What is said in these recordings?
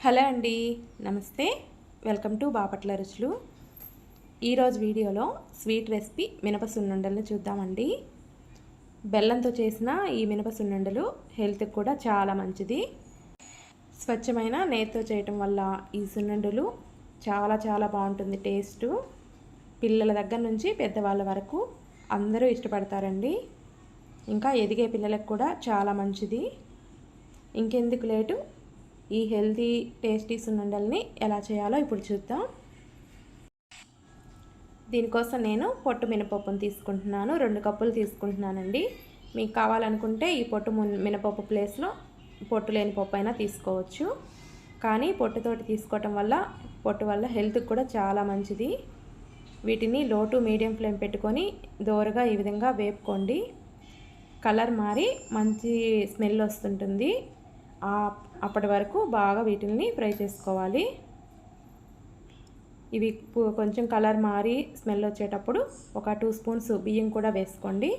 Hello అండి, నమస్తే. Welcome to Bapatla రుచులు. ఈరోజు వీడియోలో స్వీట్ రెసిపీ మినప సున్నుండలను చూద్దామండి. బెల్లంతో చేసిన ఈ మినప సున్నుండలు హెల్త్కి కూడా చాలా మంచిది. స్వచ్ఛమైన నేతితో చేయటం వల్ల ఈ సున్నుండలు చాలా బాగుంటుంది టేస్టు. పిల్లల దగ్గర నుంచి పెద్దవాళ్ళ వరకు అందరూ ఇష్టపడతారండి. ఇంకా ఎదిగే పిల్లలకు కూడా చాలా మంచిది. ఇంకెందుకు లేటు, ఈ హెల్తీ టేస్టీ సున్నుండల్ని ఎలా చేయాలో ఇప్పుడు చూద్దాం. దీనికోసం నేను పొట్టు మినపప్పును తీసుకుంటున్నాను. 2 కప్పులు తీసుకుంటున్నానండి. మీకు కావాలనుకుంటే ఈ పొట్టు మినపప్పు ప్లేస్లో పొట్టు లేని పప్పు అయినా తీసుకోవచ్చు. కానీ పొట్టుతోటి తీసుకోవటం వల్ల పొట్టు వల్ల హెల్త్కి కూడా చాలా మంచిది. వీటిని లో టు మీడియం ఫ్లేమ్ పెట్టుకొని దోరగా ఈ విధంగా వేపుకోండి. కలర్ మారి మంచి స్మెల్ వస్తుంటుంది. అప్పటి వరకు బాగా వీటిని ఫ్రై చేసుకోవాలి. ఇవి కొంచెం కలర్ మారి స్మెల్ వచ్చేటప్పుడు ఒక 2 స్పూన్స్ బియ్యం కూడా వేసుకోండి.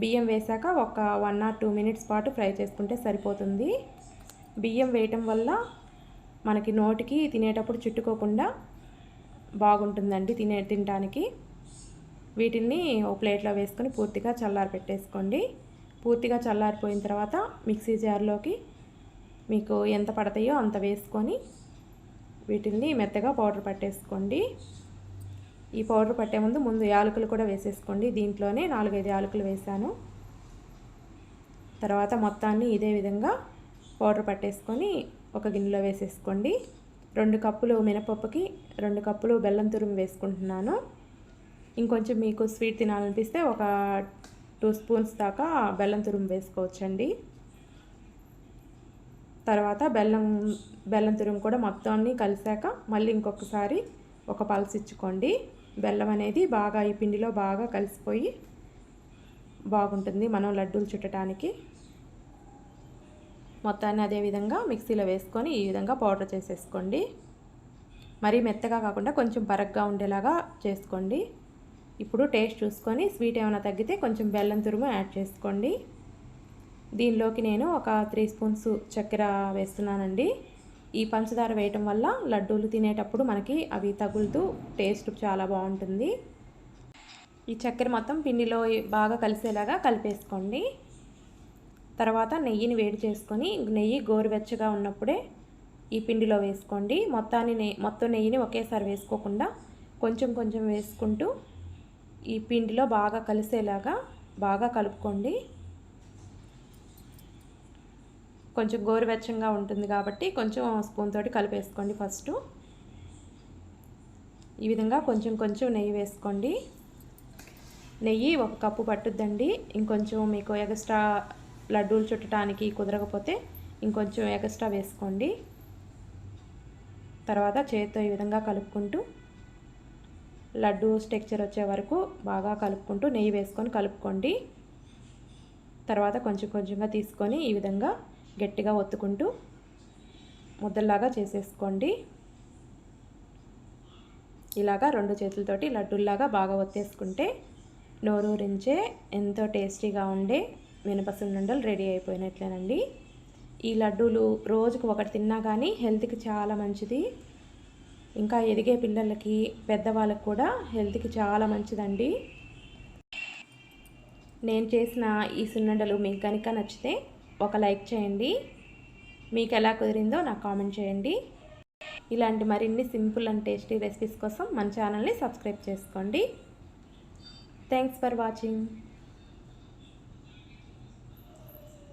బియ్యం వేసాక ఒక 1 or 2 మినిట్స్ పాటు ఫ్రై చేసుకుంటే సరిపోతుంది. బియ్యం వేయటం వల్ల మనకి నోటికి తినేటప్పుడు చుట్టుకోకుండా బాగుంటుందండి తినడానికి. వీటిని ఓ ప్లేట్లో వేసుకొని పూర్తిగా చల్లారి పెట్టేసుకోండి. పూర్తిగా చల్లారిపోయిన తర్వాత మిక్సీ జార్లోకి మీకు ఎంత పడతాయో అంత వేసుకొని వీటిని మెత్తగా పౌడర్ పట్టేసుకోండి. ఈ పౌడర్ పట్టే ముందు యాలకులు కూడా వేసేసుకోండి. దీంట్లోనే 4-5 యాలకులు వేసాను. తర్వాత మొత్తాన్ని ఇదే విధంగా పౌడర్ పట్టేసుకొని ఒక గిన్నెలో వేసేసుకోండి. 2 కప్పులు మినపప్పుకి 2 కప్పులు బెల్లం తురుము వేసుకుంటున్నాను. ఇంకొంచెం మీకు స్వీట్ తినాలనిపిస్తే ఒక 2 స్పూన్స్ దాకా బెల్లం తురుము వేసుకోవచ్చండి. తర్వాత బెల్లం తురుము కూడా మొత్తాన్ని కలిసాక మళ్ళీ ఇంకొకసారి ఒక పల్స్ ఇచ్చుకోండి. బెల్లం అనేది బాగా ఈ పిండిలో బాగా కలిసిపోయి బాగుంటుంది మనం లడ్డూలు చుట్టడానికి. మొత్తాన్ని అదే విధంగా మిక్సీలో వేసుకొని ఈ విధంగా పౌడర్ చేసేసుకోండి. మరీ మెత్తగా కాకుండా కొంచెం బరగ్గా ఉండేలాగా చేసుకోండి. ఇప్పుడు టేస్ట్ చూసుకొని స్వీట్ ఏమైనా తగ్గితే కొంచెం బెల్లం తురుము యాడ్ చేసుకోండి. దీనిలోకి నేను ఒక 3 స్పూన్స్ చక్కెర వేస్తున్నానండి. ఈ పంచదార వేయటం వల్ల లడ్డూలు తినేటప్పుడు మనకి అవి తగులుతూ టేస్ట్ చాలా బాగుంటుంది. ఈ చక్కెర మొత్తం పిండిలో బాగా కలిసేలాగా కలిపేసుకోండి. తర్వాత నెయ్యిని వేడి చేసుకొని నెయ్యి గోరువెచ్చగా ఉన్నప్పుడే ఈ పిండిలో వేసుకోండి. మొత్తం నెయ్యిని ఒకేసారి వేసుకోకుండా కొంచెం వేసుకుంటూ ఈ పిండిలో బాగా కలిసేలాగా బాగా కలుపుకోండి. కొంచెం గోరువెచ్చంగా ఉంటుంది కాబట్టి కొంచెం స్పూన్ తోటి కలిపేసుకోండి. ఫస్ట్ ఈ విధంగా కొంచెం నెయ్యి వేసుకోండి. నెయ్యి 1 కప్పు పట్టుద్దండి. ఇంకొంచెం మీకు ఎక్స్ట్రా లడ్డూలు చుట్టడానికి కుదరకపోతే ఇంకొంచెం ఎక్స్ట్రా వేసుకోండి. తర్వాత చేతితో ఈ విధంగా కలుపుకుంటూ లడ్డూ స్ట్రక్చర్ వచ్చే వరకు బాగా కలుపుకుంటూ నెయ్యి వేసుకొని కలుపుకోండి. తర్వాత కొంచెంగా తీసుకొని ఈ విధంగా గట్టిగా ఒత్తుకుంటూ ముద్దల్లాగా చేసేసుకోండి. ఇలాగా 2 చేతులతోటి లడ్డూల్లాగా బాగా ఒత్తేసుకుంటే నోరూరించే ఎంతో టేస్టీగా ఉండే మినప సున్నుండలు రెడీ అయిపోయినట్లేనండి. ఈ లడ్డూలు రోజుకు 1 తిన్నా కానీ హెల్త్కి చాలా మంచిది. ఇంకా ఎదిగే పిల్లలకి పెద్దవాళ్ళకి కూడా హెల్త్కి చాలా మంచిదండి. నేను చేసిన ఈ సున్నుండలు మీకు కనుక నచ్చితే ఒక లైక్ చేయండి. మీకు ఎలా కుదిరిందో నాకు కామెంట్ చేయండి. ఇలాంటి మరిన్ని సింపుల్ అండ్ టేస్టీ రెసిపీస్ కోసం మన ఛానల్ని సబ్స్క్రైబ్ చేసుకోండి. Thanks for watching.